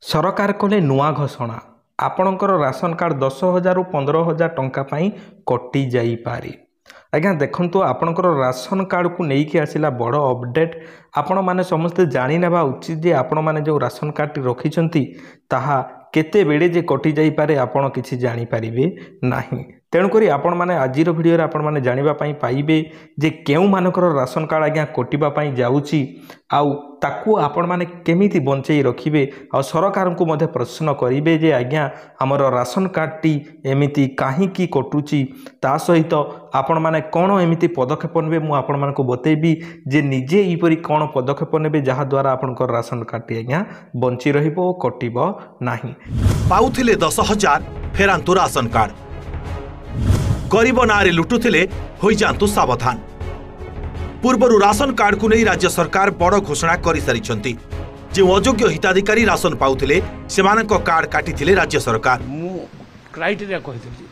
सरकार कले नुआ घोषणा आपणकर राशन कार्ड 10,000 रु 15,000 टंका पाई कटि जाई पारे। आज्ञा देखंतु आपणकर राशन कार्ड को लेकिन आसला बड़ अपडेट आपण मैंने समस्ते जानी नेबा उचित जे आपण मैंने जो राशन कार्ड रखिंट ताहा केते बेड़े जे कटि जाई पारे आपण किछि जानि परिबे नाही। तेणुक आपण मैंने आज भिडियो आपण मैंने जानिबा पई पाइबे जे केउ मानकर राशन कार्ड आज्ञा कटिबा पई जाउची आउ ताकू आपण मैंने केमिति बंचई रखिबे आ सरकार को मध्य प्रश्न करिवे जे आज्ञा हमर राशन कार्ड टी एमिति काहीकि कटुची ता सहित आपण मैंने कौन एमिति पदक्षेप नेबे मु आपण मानकु बतेबी जे निजे इपरि कौन पदक्षेप नेबे जहा द्वारा आपनकर राशन कार्ड टी आज्ञा बंची रहिबो कटिबो नाही। पाउथिले 10,000 फेरांतु राशन कार्ड गरीब नारे लुटुथिले होई जांतु सावधान। पूर्वरु राशन कार्ड को नहीं राज्य सरकार बड़ घोषणा कर सारी जो अयोग्य हिताधिकारी राशन पाउथिले सेमानक कार्ड काटिथिले राज्य सरकार। मु क्राइटेरिया कही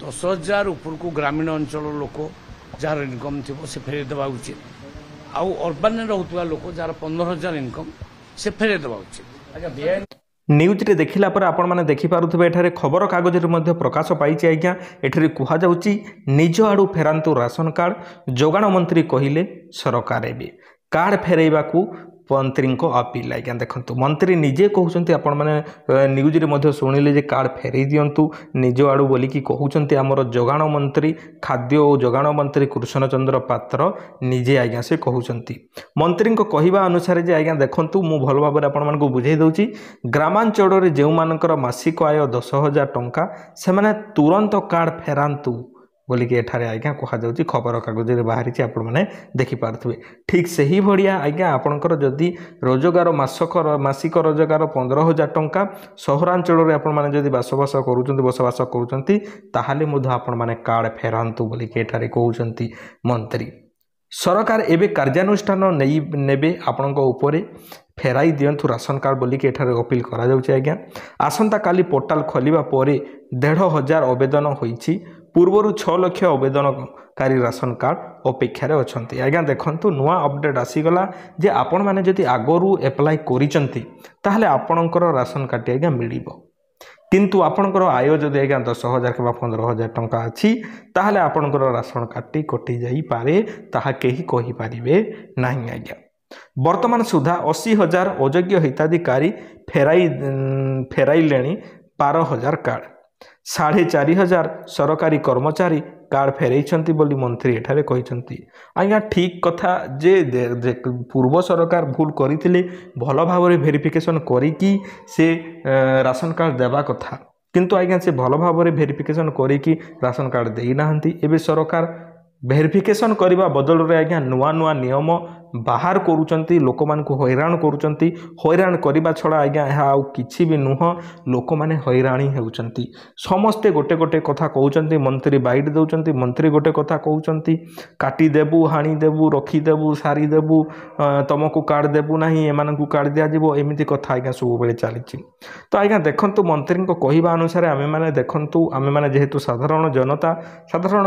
10,000 ऊपर को ग्रामीण अंचल लोक जार इनकम थी से फेरे देवा उचित आउ अर्बान रोकवा लोक जार 15,000 इनकम से फेरे देवा उचित। न्यूज रे देखिला पर आपण माने देखि पारुथबे एठारे खबर कागज रे मध्य प्रकाश पाइछि आज्ञा एठारे कुहा जाउछि निज आडू फेरांतु राशन कार्ड जोगाण मंत्री कहिले सरकार एबे कार्ड फेरैबा को मंत्री को अपील। आज्ञा देखंतु मंत्री निजे कहउछंती आपण माने न्यूज रे मध्य सुनिले जे कार्ड फेरै दियंतु निज आडू बोली कि कहउछंती हमर जोगाण मंत्री खाद्य और जोगाण मंत्री कृष्ण चंद्र पात्र निजे आज्ञा से कहउछंती। मंत्री को कहिबा अनुसार जे आज्ञा देखंतु मु भल भाबरे आपण मानकु बुझाई दउची ग्रामांचल रे जेउ मानकर मासिक आय 10,000 टंका से माने तुरंत कार्ड फेरांतु बोलिकी एठारे आज्ञा कहा जाउची खबर कागज रे बाहरी आपण माने देखि पारथुबे। ठीक सही भड़िया आज्ञा आपणकर जदि रोजगार मासिक रोजगार 15,000 टंका सहरांचल रे आपण माने जदि बसवास करूचंती ताहाले मुध आपण माने कार्ड फेरांतु बोलिकी एठारे कहउचंती मंत्री। सरकार एबे कार्यानुष्ठान नेबे आपणक उपरे फेराई दियंतु राशन कार्ड बोलिकी एठारे अपील करा जाउची। आज्ञा आसंता काली पोर्टाल खोलिबा परे 1,500 आवेदन होईची पूर्वर 6 लाख आवेदनकारी राशन कार्ड अपेक्षार अच्छी। आज्ञा देखंतु नुआ अपडेट आसीगला जे आपण माने जदि आगरू एप्लाय करिसंती ताहले आपणकर राशन कार्ड आज्ञा मिलिबो किंतु आपणकर आय जदि आज्ञा 10,000 कि 15,000 टंका अछि ताहले आपणकर राशन कार्ड कटि जाई पारे ताहा केही कहि परिबे नाही। आज्ञा वर्तमान सुधा 80,000 अयोग्य हिताधिकारी फेराइलेणी 12,000 कार्ड 4,500 सरकारी कर्मचारी कार्ड फेरई बोली मंत्री एठारे कहिसंती। आज्ञा ठीक कथा जे पूर्व सरकार भूल करथिले भल भाव रे वेरिफिकेशन करिकी से राशन कार्ड देवा कथा किंतु आज्ञा से भल भाव रे वेरिफिकेशन करिकी राशन कार्ड देई नाहंती। एबे सरकार वेरिफिकेशन करने बदल रे आज्ञा नुआ नुआ नियम बाहर करूचंती लोक मानकु हैरान करूचंती। हैरान करबा छड़ा आज्ञा यह आउ किछि भी नुह लोक माने हैराणी हेउचंती। समस्ते गोटे गोटे कथा कहउचंती मंत्री बाइट दउचंती मंत्री गोटे कथा कहउचंती काटी देबू हाणी देबू रखी देबू सारी देबू तुमको कार्ड देबू नाही एमानकु कार्ड दिया जिवो एमिति कथा आज्ञा सब बेले चलीछि। तो आज्ञा देखंतु मंत्री को कहिबा अनुसार आमे माने देखंतु आमे माने जेहेतु साधारण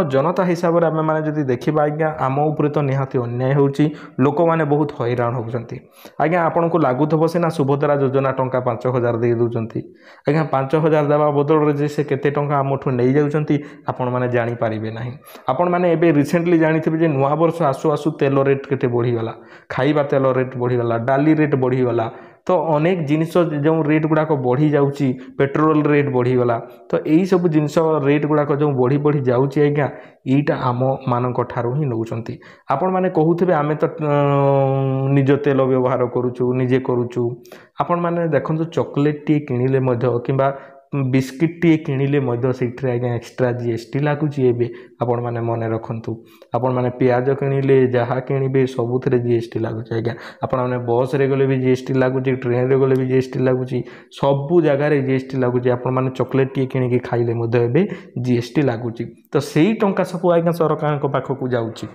जनता हिसाब रे आमे माने जदि देखिबा आज्ञा आम उपरे तो निहाती अन्याय होउची लोक माने बहुत हैरान होउचंती। आज्ञा आपन को लागुथबो सिना सुभद्रा योजना टंका 5,000 दे दउचंती आज्ञा 5,000 देवा बदल रे जे से केते टंका आमठु नै जाउचंती आपण माने जानि पारिबे नाही। आपण माने एबे रिसेंटली जानिथिबे जे नुआ वर्ष आसु आसु तेल रेट केते बढ़ी गला खाइबा तेल रेट बढ़ी गला डाली रेट बढ़ी गला तो अनेक जिनिस जो रेट गुड़ाक बढ़ी जाउची पेट्रोल रेट बढ़ी गला तो यही सब जिनिस रेट गुड़ाक जो बढ़ी बढ़ी जाउची आज्ञा एटा आम मानक ठारू ही नउचंती। आपण माने कहउथिबे आमे तो निज तेल व्यवहार करूचु निजे करूचु आपण माने देखंतु चॉकलेट टी किनिले मध्य किबा बिस्किट टी किनिले मध्य सेठरे आज्ञा एक्स्ट्रा जीएसटी लागुची। एबे आपण माने मने रखंतु आपण माने प्याज किनिले जहा किनिबे सबुथरे जीएसटी लागुची। आज्ञा आपण माने बस रे गले भी जीएसटी लागुची ट्रेन रे गले भी जीएसटी लागुची सबु जगह रे जीएसटी लागुची। आपण माने चॉकलेट टी किनि के खाइले मध्य एबे जीएसटी लागुची तो सेही टंका सब आज्ञा सरकार को पाखकु जाउची।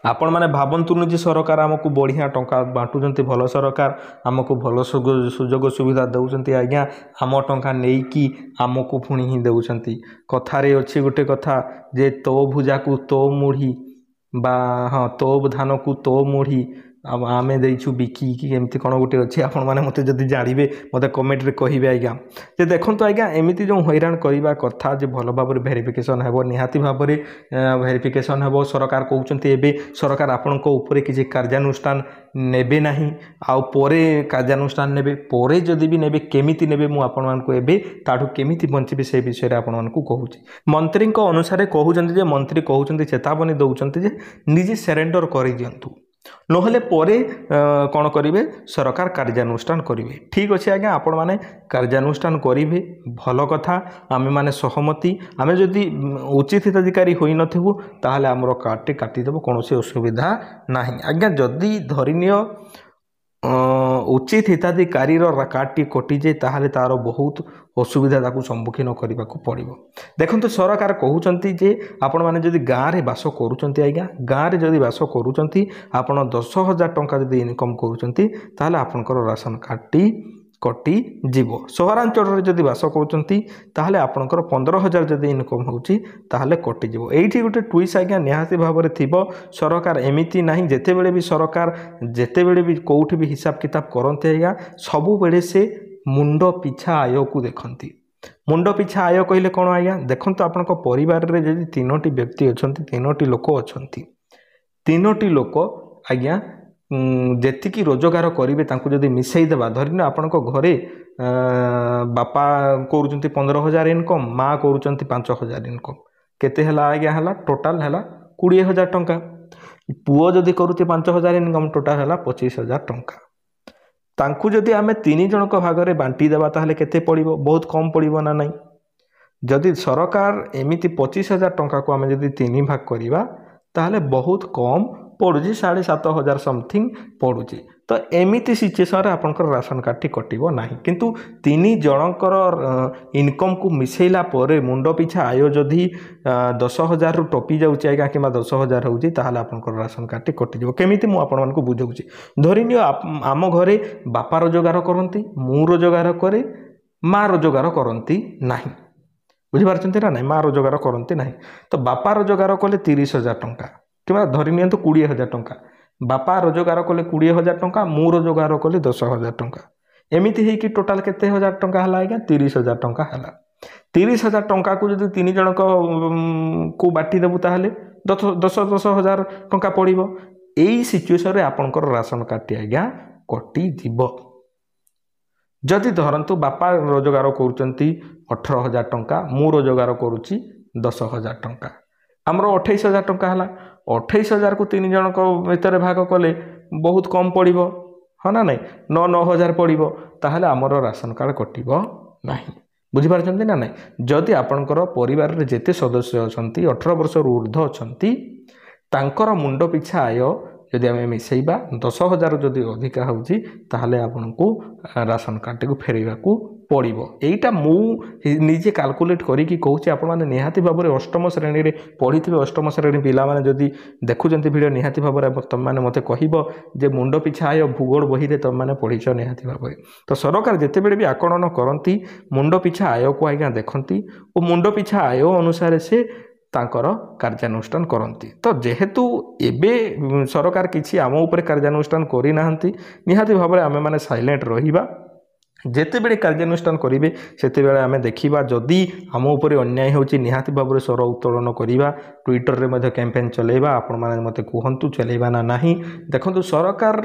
आपण माने भाबंतुनु जे सरकार आमको बढ़िया टंका बांटुचंती भल सरकार आमको भल सुजोग सुविधा दउचंती आज्ञा आम टंका नेकी आमको पुणी ही दउचंती। कथारे अछि गोटे कथा जे तो भुजा को तो मुढ़ी बा हाँ तो धान को तो मुढ़ी आमे देइछु बिकी कि एमती कौन गोटे अच्छी आपण मैंने मत जब जानवे मत कमेंट्रे कहे आज्ञा जे देखो आज्ञा एमती जो हैरान करवा कथा जे भल भाव भेरिफिकेसन हेबो निहाती भाव भेरिफिकेसन हेबो सरकार कहउचंती एबे सरकार आपणक ऊपर किसी कार्यानुष्ठान नेबे नहीं आउ परे कार्यानुष्ठान नेबे परे जदि भी नेबे केमिति नेबे मु आपण मानकु एबे ताठु केमिति बंचिबे से विषय रे आपण मानकु कहूची मंत्री को अनुसार कहउचंती जे मंत्री कहउचंती चेतावनी दउचंती जे निजे सरेंडर करि दियंतु नहले परे कौन करेंगे सरकार कार्यानुष्ठान करेंगे ठीक अच्छे आज्ञा आपण मैंने कार्यानुष्ठान करेंगे भल कथा आमे माने सहमति आमे जदि उचित हिताधिकारी होई नथिबु ताहले हमरो कार्डटी काटिदेबो कौन असुविधा नहीं आज्ञा जदि धरिनियो उचित हिताधिकारी कार्डटी कटि जाए ताहले तार बहुत असुविधा ताकू सम्मुखीन करने को पड़ो देखो सरकार कहते जे आपण मैंने जदि गाँव में बास करुँच आज्ञा गाँव में जदि बास करुँच आपड़ 10,000 टंका जदि इनकम करुँच ताहले आपणकर राशन कार्डटी कटि जीव सहरांचल में जदि बास करुँच ताहले आपणकर 15,000 जदि इनकम होची ताहले कटि जीव एठी गोटे ट्विस्ट आज्ञा निहाती भाव में थिबो सरकार एमिति नाही जेते बेले भी सरकार जेते बेले भी कोउठी भी हिसाब किताब करते आज्ञा सबु बेले से मुंड पिछा आय को देखती मुंड पिछा आय कहले कौन आज्ञा देखो आपण परिवार रे जदि 3टी व्यक्ति अछंती 3टी लोक अछंती 3टी लोक आज्ञा जेतिकी रोजगार करेंगे जदि मिसई देवा धरिन आपण घरे बापा करुँच 15,000 इनकम माँ करुँच 5,000 इनकम केते हला आज्ञा हला टोटाल हला 20,000 टंका पुओ जदि करुचे 5,000 इनकम टोटाल हला 25,000 टंका तांकु जदि आमे 3 जनक भागरे बांटी देवा ताहले केते पड़िबो बहुत कम पड़िबो ना नहीं जदि सरकार एमिति 25,000 टंका को आमे जदि 3 भाग करिबा ताहले बहुत कम पड़ुची 7,500 समथिंग पड़ुची तो एमिति सिचुएसन आपनकर राशन कार्डटी कटिबो नाही किंतु 3 जनकर इनकम को मिसेला परे मुंड पिछा आय जदि 10,000 रु टपी जाउची आज्ञा कि 10,000 होउची ताहले आपनकर राशन कार्डटी कटिबो केमिति मु आपण मानकु बुझाउची धरिनियो आम घरे बापा रोजगार करंती मु रोजगार करे माँ रोजगार करंती नाही बुझी पारछंती ना नाही माँ रोजगार करंती नाही तो बापा रोजगार कले 30,000 टंका कि धरी नि 20,000 टंका बापा रोजगार कले 20,000 टंका मु रोजगार कले 10,000 टंका एमिति ही कि टोटाल केते हजार टंका हला आज्ञा 30,000 टंका हला 30,000 टंका को जदि 3 जनक को बाटी देबु ताहले 10,000 टंका पड़िबो एई सिचुएशन रे आपनकर राशन कार्डटी आज्ञा कटि जीव जदि धरंतु बापा रोजगार करुचंती 18,000 टंका मु रोजगार करुची 10,000 टंका आमर 28,000 टंका हला 28,000 को 3 जनक भितर भाग कले बहुत कम पड़िबो हाँ ना नहीं 9,000 पड़िबो ताहले आमर राशन कार्ड कटिबो नाही बुझी पारछंती ना नहीं जदि आपनकर परिवार रे जेते सदस्य अछंती 18 वर्ष रु ऊर्ध्व अछंती तांकर मुंड पिछा आय जदि आम मिसेबा 10,000 जदि अधिका होची ताहले आपनकु राशन कार्ड को फेरैबा को पड़ो यहीटा मु निजे काल्कुलेट करिकी कहूँ आपण मैंने निहाती भाव में अष्टम श्रेणी रे पढ़ी अष्टम श्रेणी पिला माने जदि देखुचंती वीडियो निहाती भाव में तुम मैंने मते कहबो जे मुंड पिछा आय भूगोल बही रे तुम मैंने पढ़ीच निहाती भाव तो सरकार जिते बेले भी आकलन करती मुंड पिछा आय को आज्ञा देखती और मुंड पिछा आय अनुसार से तांकर कार्यानुष्ठान करती तो जेहेतु एबे सरकार किछि आम उपरे कार्यानुष्ठान करि नाहंती निहाती भाव में आमे माने साइलेंट रहिबा जेते बेले कार्यानुष्ठान करेंगे सेते बेले आमे देखिबा जदि आम उपरे अन्याय होची निहाती भाव में स्वर उत्तोलन करिबा ट्विटर रे मध्ये कैंपेन चलेबा आपण माने मते कहंतु चलेबा ना नाही देखंतु सरकार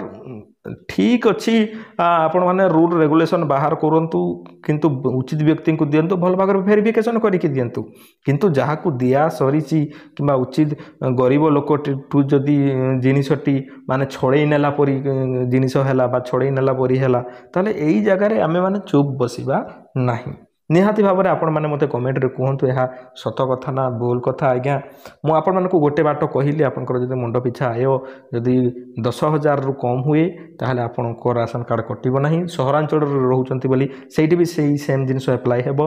ठीक अच्छी आपण माने रूल रेगुलेशन बाहर करंतु किंतु उचित व्यक्ति को दियंतु भल भाग वेरिफिकेशन करिकि दियंतु किंतु जहा को दिया सरीची किंबा उचित गरीब लोक टू जदि जिनिसटी माने छड़े नेला परी जिनिस हैला बा छड़े नेला परी हैला ताले एई जगह रे आमे माने चुप बसिबा नाही निहाती भाव में आपण मैंने मते कमेंट रे कहतु यह सत कथा ना बोल कथा आज्ञा मु आपण मानकु गोटे बाट कहली आपनकर जदि मुंड पिछा आय जदि 10,000 रु कम हुए ताहले आपनको राशन कार्ड कटिबो नाही सहरांचल रे रहउचंती बोली सेठी भी सेही सेम जिनिस अप्लाई हेबो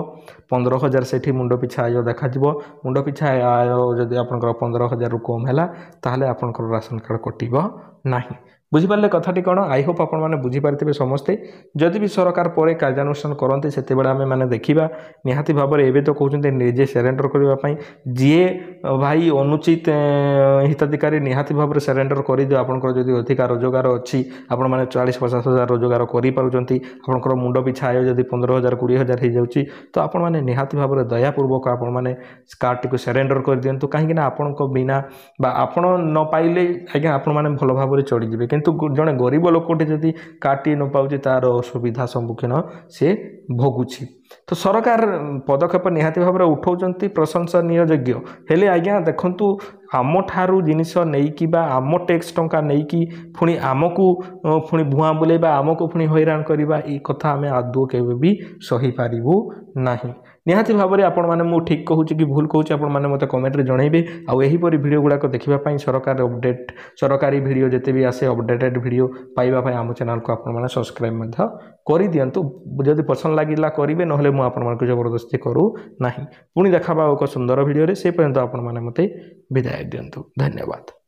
15,000 सेठी मुंड पिछा आय देखा जिवो मुंड पिछा आय जदि आपनकर 15,000 रु कम हैला ताहले आपनकर राशन कार्ड कटिबो नाही बुझिपारे कथाटी कौन आई होप आपण मैंने बुझीपारे समस्ते जदि भी सरकार पर कार्यानुष्ठान करते से आम मैंने देखा निहाती भाव में एवं तो कहते निजे सरेंडर करने जी भाई अनुचित हिताधिकारी निहाती भाव में सरेंडर करदियो आपंकर जदि अधिका रोजगार अच्छी आपण मैंने 40-50 हज़ार रोजगार कर मुंड पिछा आय जदि 15,000 20,000 हो जाऊँगी तो आपण मैंने निहाती भाव में दयापूर्वक आपण मैंने कार्ड टी सरेंडर कर दिंतु कहीं आपण बिना आपण न पाइले आज्ञा आपण मैंने भल भाव में चढ़ीजे किंतु जड़े गरीब लोकटे जदि कार्डटी न पाऊँ तार असुविधा सम्मुखीन से भोगुची तो सरकार पदक्षेप निहाती भाव में उठाउछंती प्रशंसनीय योग्य हेले आज्ञा देखंतु आम ठारू जिनिस नहीं बा आम टैक्स टंका नहीं पुणी आमको पुणी भुआ बुलेबा आमको पुणी हैरान करवा ये कथा आम आदौ केवे भी सही पारिबु नाही निहाती भाव में आपण मैंने मुझे ठीक कहूँ कि भूल कहूँ आपण मैंने मत कमेंट जनइबे आउ एहीपरि वीडियो गुड़ाक देखापी सरकार अपडेट सरकारी वीडियो जिते भी आसे अपडेटेड वीडियो पाइबा आम चैनल को आपण मैंने सब्सक्राइब कर दिंतु जदि पसंद लगिला करेंगे ना मुझे जबरदस्ती करू ना पुणी देखा एक सुंदर वीडियो से पर्यंत आपण मैंने मते विदाय दिंतु धन्यवाद।